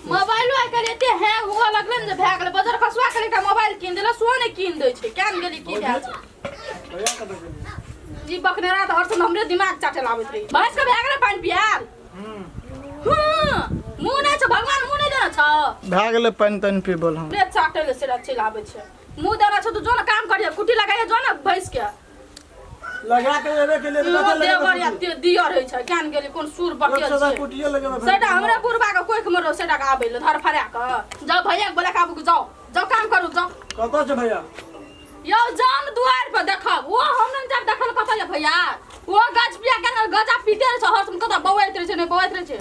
Mobile आइ काल्हि एते hang हुआ लगले ने भए गेलै बाजार खसवा के एकटा मोबाइल कीन देला सो ने कीन दै छै केन गेली की भए जी बकनेरा त हर समय हमरे दिमाग चाटे लाबैत रही भैंस के भए गेलै पानी पियाल मुंह नै छ भगवान मुंह नै देना छ भए गेलै पानी तनी पीबल हम पेट चाटे ले से अच्छे लाबै छै मुंह देना छ तू जो ना काम करिए कुटी लगाइए जो ना भैंस के लगा के लेबे के लिए देवर या दिया रहै छै केन गेली कोन सुर बकेल छै कुटिए लगेबे सेटा हमरा बुरबा के कोइ मरो सेटा के आबै ले धर फरा के जाओ भैया के बोला के आबू जाओ जाओ काम करू जाओ कतौ छै भैया यो जान दुआर पर देखब वो हमन जब देखल कत ले भैया वो गज पिया के गजा पीटे छै हर तुम कत बौइत रहे छै नै बौइत रहे छै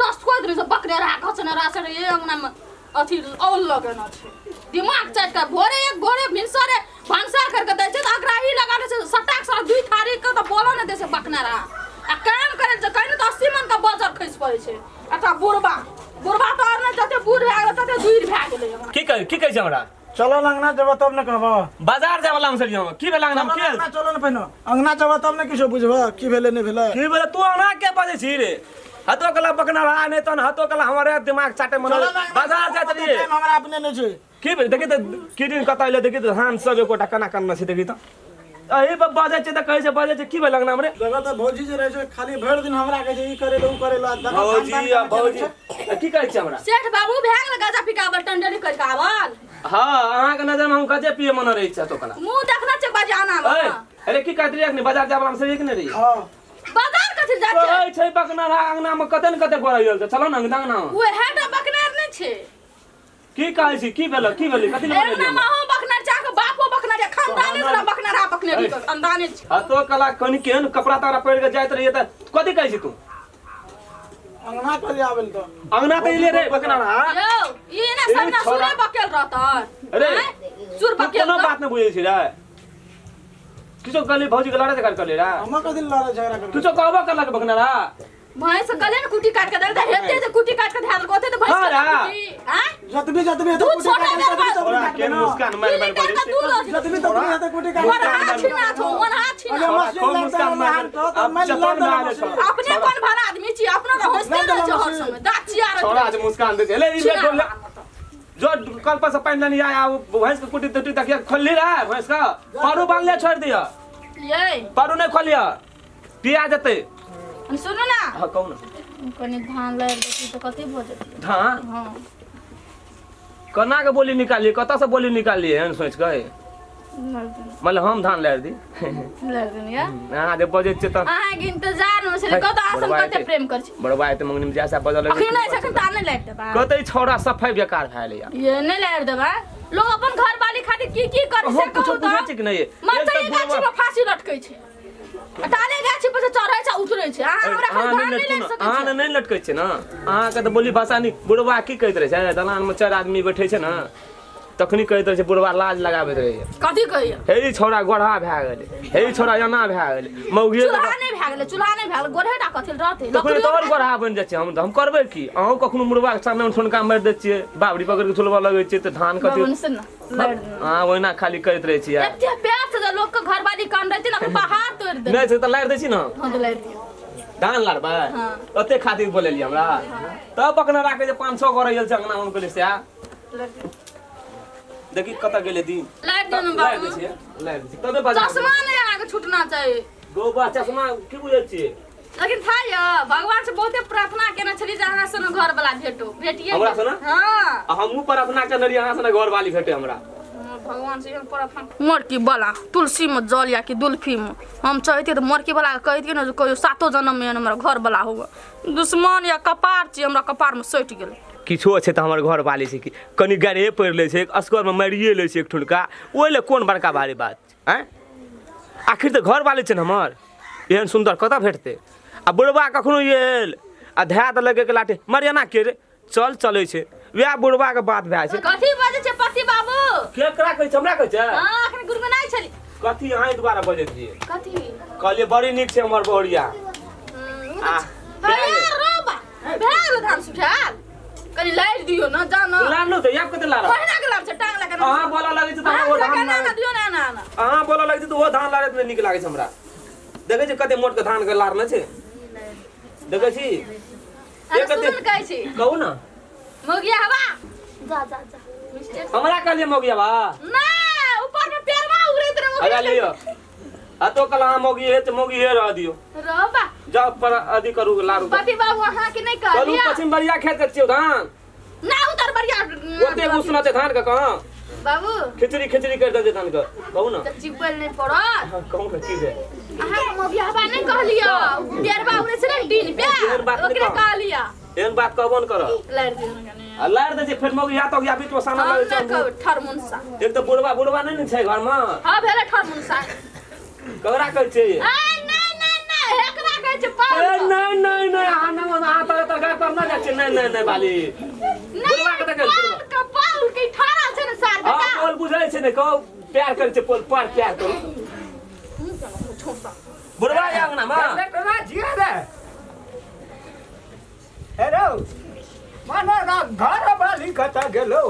तस कोइ दिन से बकरे रा खसने रा से ये अंगना में अथी औल लगना छै दिमाग चाट के भोरे एक भोरे भिनसरे भांसा करके दै छै त अग्राही लगा दै छै सटाक सा दुई थारी के त बोलो नै दै छै बकनारा आ काम करे छै कहीं त 80 मन का बाजार खइस पड़े छै अच्छा बुरबा त और नै जते बूढ़ भए गेल तते दूर भए गेलै की कहै छै हमरा चलो अंगना जब तब न कहबो बाजार जाय वाला हम सरिया की भेल अंगना में की चलो न पहिनो अंगना जब तब न किछो बुझबो की भेले नै भेले की भेल तू अंगना के बाजे छी रे हतो कला बकना रहा नै तन हतो कला हमरे दिमाग चाटे मन बाजार जात रही हमरा अपने नै छै की भेल देखि त की दिन कतैले देखि त हम सब एकोटा कना करना छै देखि त अही बाजे छै त कहै छै बाजे छै की भेल अंगना में रे लगा त भौजी जे रहै छै खाली भर दिन हमरा कहै छै ई करे उ करे ला भौजी की कहै छै हमरा सेठ बाबू भए गेल गजा पिकावल टंडली कर के आवल हां अहाँ के नजर में हम गजे पिए मन रहै छै तो कला मुंह देखना छै बजाना में अरे की कहत रही अखनी बाजार जाब हम सरिया कि नै रही हां बाजार कथि जा छै ओइ छै बकना रहा अंगना में कते न कते गोरैल छै चलो न अंगना ओए हेटा बकनार नै छै की कहै छी की भेल कथि ले एना माहो बकनार चाक बापो बकनार खानदानी वाला बकनार हा बकनेरी खानदानी छै हतो कला कनी केहन कपड़ा तारा पहिर के जाइत रही त कथि कहै छी तू अंगना कले आबेल त अंगना त इले रे बकना रहा यो ई ना सबना सुरे बकेल रहत अरे सुर बकेल कोनो बात न बुझै छी रे किछो कहली भौजी के लड़ाई कर रे हम कदिन लड़ाई झगड़ा कर किछो कहबो करलक बकना रहा भैंस कले न कुटी काट के दे हेते जे कुटी काट के धाल गोते त भैंस कुटी हैं जतबी तो दूध छोटा दे केन मुस्कान मार मार बोले जतबी तो कुटी काट वन हाथ छिना छो वन हाथ छिना कौन मुस्कान मार अब चपन मार छो अपने कोन भला आदमी छी अपना त होस्ते न छ हर समय दाचिया रे छोड़ा आज मुस्कान दे ले ई बोल जो कल पर से पानी नहीं आया भैंस के कुटी टूटी तक खोली रहा है भैंस का पारू बांध ले छोड़ दिया ये पारू नहीं खोलिया पिया जते सुनो ना हां कौन कनी धान ले देखी तो कथि भ जते धान हां कना के बोली निकालिए कता से बोली निकालिए हन सोच के मतलब हम धान ले दी लगनिया हां दे बजे छ त अहाँ के इंतजार में से कत आसन कते प्रेम कर छी बड़वा त मंगनी में जैसा बजल अखनी नहीं सखन तान नहीं लाइट देबा कतै छोरा सफाई बेकार भैले यार ये नहीं लाइट देबा लोग अपन घर वाली खातिर की कर से कहू त पूछे कि नहीं मरचाई गाछी में फांसी लटकै छै अटाले गाछी पर से चढ़ै छै उतरै छै हमरा खातिर धान नहीं लाइट सकै अहाँ नहीं लटकै छै ना अहाँ के त बोली भाषा नहीं बुढ़वा की कहैत रहे छै दलान में 4 आदमी बैठे छै ना तखनी कहैत रहे छै बुढ़वा लाज लगाबैत रहे कथि कहिए हे छोरा गोढ़ा भए गेलै हे छोरा एना भए गेलै मौगिए चूल्हा नहीं भए गेलै चूल्हा नहीं भए गेलै गोढ़ेटा कथि रहतै तखनी तो और गोढ़ा बन जाय छै हम करबै की अहूँ कखनो मुर्गा के सामने ठुनका मारि दै छियै बाबरी पकड़ के झुलवा लगै छै त धान कथि हां ओइना खाली करैत रहे छी यार एते प्यार से लोग के घर वाली काम रहतै ना पहाड़ तोड़ दे नहीं छै त लारि दै छी ना हां तो लाइट दियो धान लारबै ओते खातिर बोलेली हमरा तब बकना राखे जे 500 गोरैल छै अंगना उनको ले से देखि कत गेले दी लाइट दे ना बाबू लाइट दी तबे बाजार चश्मा नहीं आगे छूटना चाहिए गोबा चश्मा की बुझै छी लेकिन था या भगवान से बहुते प्रार्थना केना छली जे अहाँ से न घर वाला भेटिए हमरा से ना हां हमहु प्रार्थना करली अहाँ से ना घर वाली भेटे हमरा भगवान से हम प्रार्थना मोरकी वाला तुलसी में जल या कि दुल्फी में हम चाहते तो मोरकी वाला कहती ना कोई 7 जन्म में हमरा घर वाला होगा दुश्मन या कपार छी हमरा कपार में सटि गेल किछो छै त हमर घर वाली छै कि कनी गारे पड़ ले छै असगर में मारिए ले छै एक ठुनका ओइले कोन बड़का भारी बात हैं आखिर त घर वाली छै न हमर एहन सुंदर कत भेटते आ बुढ़वा कखनो एल आ धा द लगे के लाटे मरियाना के रे चल चलै छै वह बुढ़वा के बात भए छै कथि बाजे छै पति बाबू केकरा कहै छै हमरा कहै छै हां अखन गुरगुनाइ छली कथि अहाँ दुबारा बजै छियै कथि कहलिए बड़ी नीक छै हमर बोहरिया रोबा भेल धान सुखाल कनी लाइट दियो न जान लानो त याब कते लारा पहिना के लाम छै टांग लगा अहाँ बोला लागै छै त वो धान ना दियो ना ना अहाँ बोला लागै छै त वो धान लारत में नीक लागै छै हमरा देखै छै कते मोट के धान के लारने छै देखै छी अरे सुन कहै छी कहू ना मोगिया हवा जा जा जा मिस्टेक हमरा कहलिए मोगिया बा ना ऊपर में पैरवा उड़ैत रहे अरे मोगिया लियो आ तो कल हां मोगी है तो मोगी है रह दियो रहबा जाओ पर अधिक करू लारू पति बाबू अहाँ के नहीं करू कहलिया पश्चिम बरिया खेत के छियो धान ना उतर बढ़िया ओते घुसना ते धान का कहां बाबू खिचड़ी खिचड़ी कर दे धान का कहू ना त चिपल नहीं पड़त कहू ना की है अहाँ के मोगिया हवा नहीं कहलिया पैरवा उड़ै छै ना दिन पे एहन बात नहीं ओकरे कह। कहलिया एहन बात कहबो न कर लड़ दियो कने आ लार दे जे फेर मोगी या तो या बीच में साना हम लगे नहीं कहब ठरमुनसा एक तो बुढ़वा बुढ़वा नहीं छै घर में हां भेले ठरमुनसा ककरा कहै छै नहीं नहीं नहीं नहीं एकरा कहै छै ए पाल नहीं नहीं नहीं आना आ तर तर कर ना जाय छै नहीं नहीं नहीं बाली बुढ़वा के कहै छै पाल के ठाड़ा छै ना सार हां बेटा बोल बुझै छै ने कहू प्यार करे छै पोल पर प्यार करू बुढ़वा आंग ना मां ना जिया रे हेलो माने ना घर वाली कता गेलो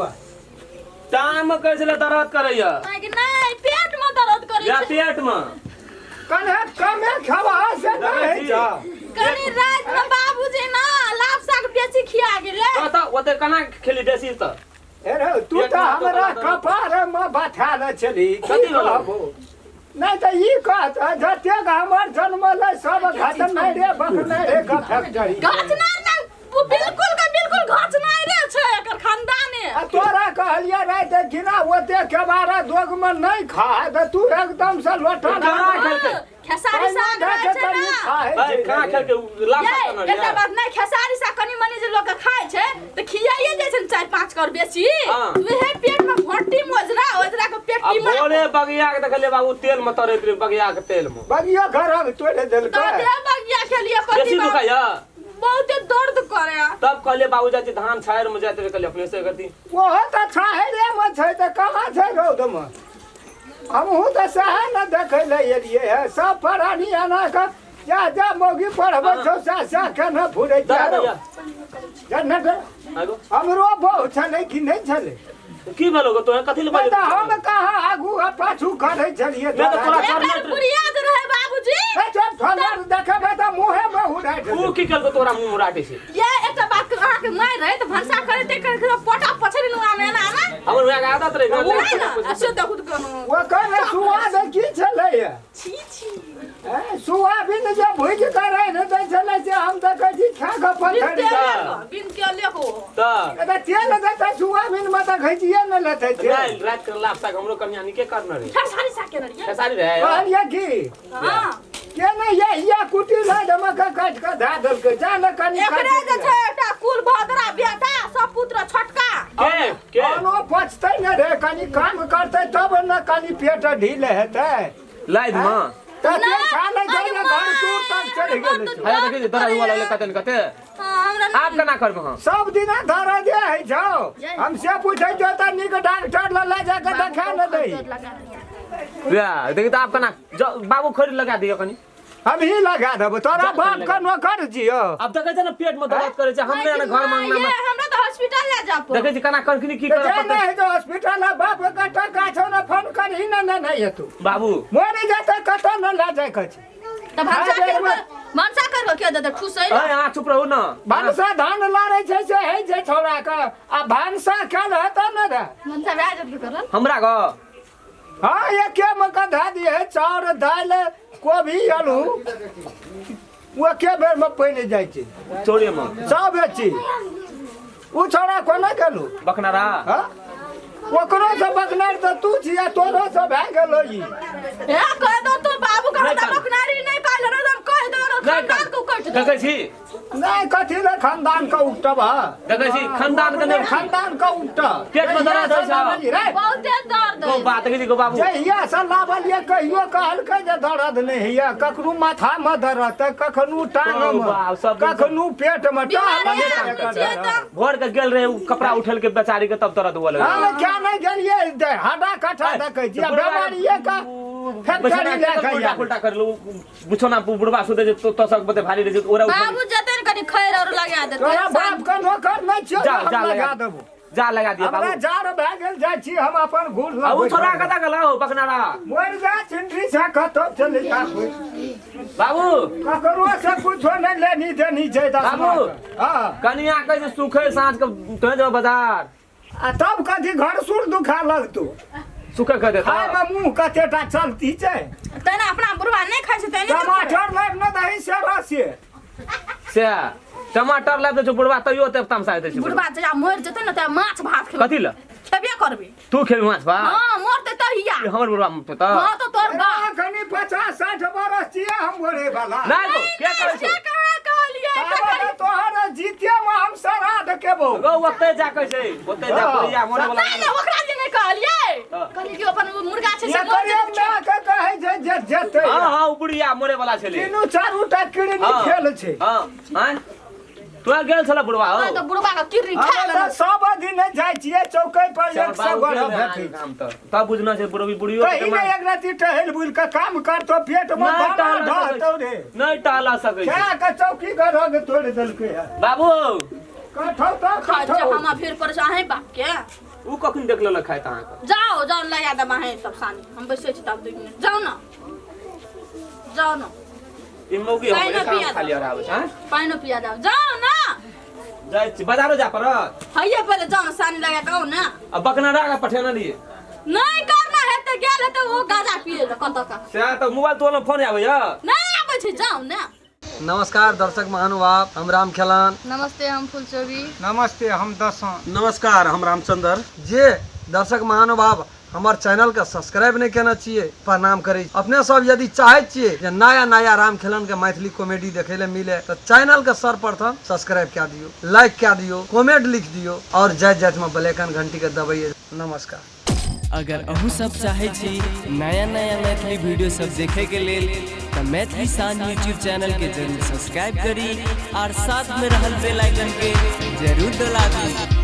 टाइम कहै छै दर्द करैया नहीं पेट में दर्द करै या छै पेट में कने कमे खवा से नहीं जा कनी रात में बाबूजी ना लाभ साग बेची खिया गेले तो ओते कना खेली देसी त हेलो तू तो हमरा कपार में बैठा न चली कथी होलो? कहबो नहीं तो ई कहत जते हमर जन्म ले सब घाट नहीं रे बक नहीं रे का फैक्ट्री घचना ना बिल्कुल का बिल्कुल घचना रे छै एकर खानदाने आ तोरा कहलिया रे देखिना ओते के बारे दोग में नहीं खा त तू एकदम से लोटा ना खेसारी साग रहे छै ना भाई कहाँ खेल के लाभ ये साग करना एकटा बात नहीं खेसारी साग कनी मनी जे लोग के खाय छै त खियाइए जाइ छै 4-5 कर बेसी हाँ। उहे पेट में भट्टी मोजरा ओजरा के पेट अब टीमा बोले बगिया के देखले बाबू तेल में तरैत रहे बगिया के तेल में बगिया घर में तोड़े देल तो दे बगिया खेलिए पति बेसी दुखाया बहुत दर्द करे तब कहले बाबू जाती धान छायर में जाते कहले अपने से करती वो त छाहरे में छै त कहां छै रौद में हमहू त सहे न देखे ले एलिए है सब प्राणी आना का जा जा मोगी पढ़बो छौ सा के न फुरै दा जा दा जन्नत आगो हमरो बहुत छले कि नहीं छले की भेलो तो कथि ले बता हम कहां आगू आ पाछू करे छलिए मैं तो तोरा एकर बुढ़ियाद रहे बाबूजी जब फलर देखबे त मुहे में उड़ाइ तू की करबो तोरा मुंह मुराटे से ये एकटा बात अहाँ के मार रहे त भंसा करे ते कर पोटा पछरी नुआ में ना ना हमर वहाँ के आदत रहे नहीं ना से देखु त कनो वो करे सुआद की छले छी छी सोयाबीन जे भुज करे न त छले से हम त कहि खा ग पथरी बिन के लेको त त तेल देता सोयाबीन में त खइजिए न लेते थे नहीं रात के लाभ साग हमरो कन्या निके करना रे खेसारी साग के नरिया खेसारी रहे कहलिए की हां के न ये कुटी ला दमक काट के धा दल के जान कनी एकरे जे छै एकटा कुल भद्रा बेटा सपुत्र छोटका के कोनो पछतै न रे कनी काम करतै तब न कनी पेट ढील हेतै लाइद मां त ते खा ले जाय घर दूर तक चढ़ गेल हाय देखि दरा हुआ ले कतन कते हमरा आप केना करबो हां सब दिन धरा दे है जाओ हमसे पूछै जो त निक डॉक्टर ल ले जाके देखा न दे या देखि त आप केना बाबू खोरी लगा दियो कनी हम ही लगा देबो तोरा बाप का नौकर जियो अब देखे छै ना पेट में दर्द करे छै हमरे ना घर मांगना में हमरा त हॉस्पिटल ले जा पड़ो देखे छै केना करखनी की तो कर जाना है तो हॉस्पिटल बाप का टका छौ न फोन कर ही न नहीं तू बाबू मोरी जाते कत न ला जाय कछ त भंसा कर के दे ठुसै ए आ चुप रहू ना भानसा धान लारे छै से है जे छोरा का आ भानसा कल हत न रे भंसा ब्याज के करल हमरा ग हां ये के मका धा दी है चाउर दाल कोबी आलू वो के बेर में पइने जाय छै छोड़िए मां सब छी उ छोरा कोना कलू बकनारा हां ओकरो से बकनार त तू छिया तोरो से भए गेलो ई ए कह दो तो बाबू का हमरा बकनारी नहीं कहल रे हम कह दो खानदान को कट दो देखे छी नहीं कथी ले खानदान का उठब देखे छी खानदान के नहीं खानदान का उठा पेट में दर्द है साहब बहुत दर्द को बात की को बाबू जहिया से लावल ये कहियो कहलकै जे दर्द नहीं है कखनु माथा में दर्द कखनु टांग ओ में बाप, सब कखनु पेट में बीमारी टांग आदमी छियै त भोर के गेल रहे कपड़ा उठल के बेचारी के तब दर्द हुआ लगे हम क्या नहीं गेलिए हड्डा कट्ठा देखै छियै बीमारिये का फैक्ट्री लेके उल्टा उल्टा कर लो बुझो ना बुढ़वा सुते जे तो सब बते भारी रे ओरा बाबू जतन कनी खैर और लगा दे तोरा बाप का नौकर नहीं छियो जा, जा, हम लगा लगा। देबो जा लगा दिया हमरा बाबू जार भए गेल जाइ छी हम अपन घूर अब उ थोड़ा लग कता गलाओ बकनारा मोर जा चिंडी से कतो चले जा कोई बाबू ककरो से कुछो नहीं लेनी देनी छै दस बाबू। हां कनिया कहै छै सुखे साँझ के तो जो बाजार आ तब कथी घर सुर दुखा लगतो सुखे कह देता खाय में मुंह कतेटा चलती छै तने अपना बुढ़वा नहीं खाइ छै तने टमाटर लाइब न दही से रसे से टमाटर लाब दे बुढ़वा तइयो ते तमसा दे छै बुढ़वा जा मर जेतै न त माछ भात खेबै कथी ल खेबे करबे तू खेल माछ बा हां मरतै तहिया ये हमर बुढ़वा मत त हां तो तोर बा कनी 50-60 बरस छियै हम बोले वाला नहीं गो क्या करे छै कहलिए तोहर जीतिया में हम श्राद्ध केबो गो ओते जा कहै छै ओते जा कोरिया मोरे वाला नहीं ओकरा जे नहीं कहलिए कहलिए कि अपन मुर्गा छै ये से करिया में के कहै छै जे जेतै हां हां उ बुढ़िया मोरे वाला छले तीनू चारूटा किडनी फेल छै हां हां तू गेल छला बुढ़वा हो तो बुढ़वा का किडनी खा हम लेना त सब दिन जाइ छियै चौकै पर 100 गोरा भेटै काम त तब बुझना छै बुढ़वी बुढ़ियो कहीं ने एक राति टहल बुल के काम करतो पेट में नहीं दाना टाला ढातो रे नहीं टाला सकै छै क्या के चौकी के रग तोड़ देलकै है बाबू कठौ तो खा कठौ जा हम फिर पर चाहे बाप के उ कखन देख लेलक खाय त अहाँ जाओ जाओ लगा दमा है सब सानी हम बैसे छी तब 2 मिनट जाओ ना ई मौगी पानी हम पिया काम खाली और आबै छै पानी पिया जाओ ना जाय छी बाजारो जा परत हइये पहले जाओ ना सानी लगा के आओ ना अब बकनारा का पठेना लिए नहीं करना है तो गेल है तो वो गाजा पिए ला कत का से त मोबाइल तोला फोन आबै या नहीं आबै छै जाओ ना नमस्कार दर्शक महानुभाव हम राम खेलान नमस्ते हम फुलचोरी नमस्ते हम दसों नमस्कार हम रामचंद्र जे दर्शक महानुभाव हमार चैनल के सब्सक्राइब नहीं करना चाहिए प्रणाम करे अपने सब यदि चाहे छिए जे नया नया राम खेलन के मैथिली कॉमेडी देखे ले मिले तो चैनल के सर्वप्रथम सब्सक्राइब कर दियो, लाइक कर दियो, कमेंट लिख दियो और जय जय में बेलैकन घंटी के दबाइए। नमस्कार। अगर अहू सब चाहे छी नया नया मैथिली वीडियो सब देखे के लेल तो मैथिली शान यूट्यूब चैनल के जरूर सब्सक्राइब करी और साथ में रहल बेल आइकन के जरूर दबा दी।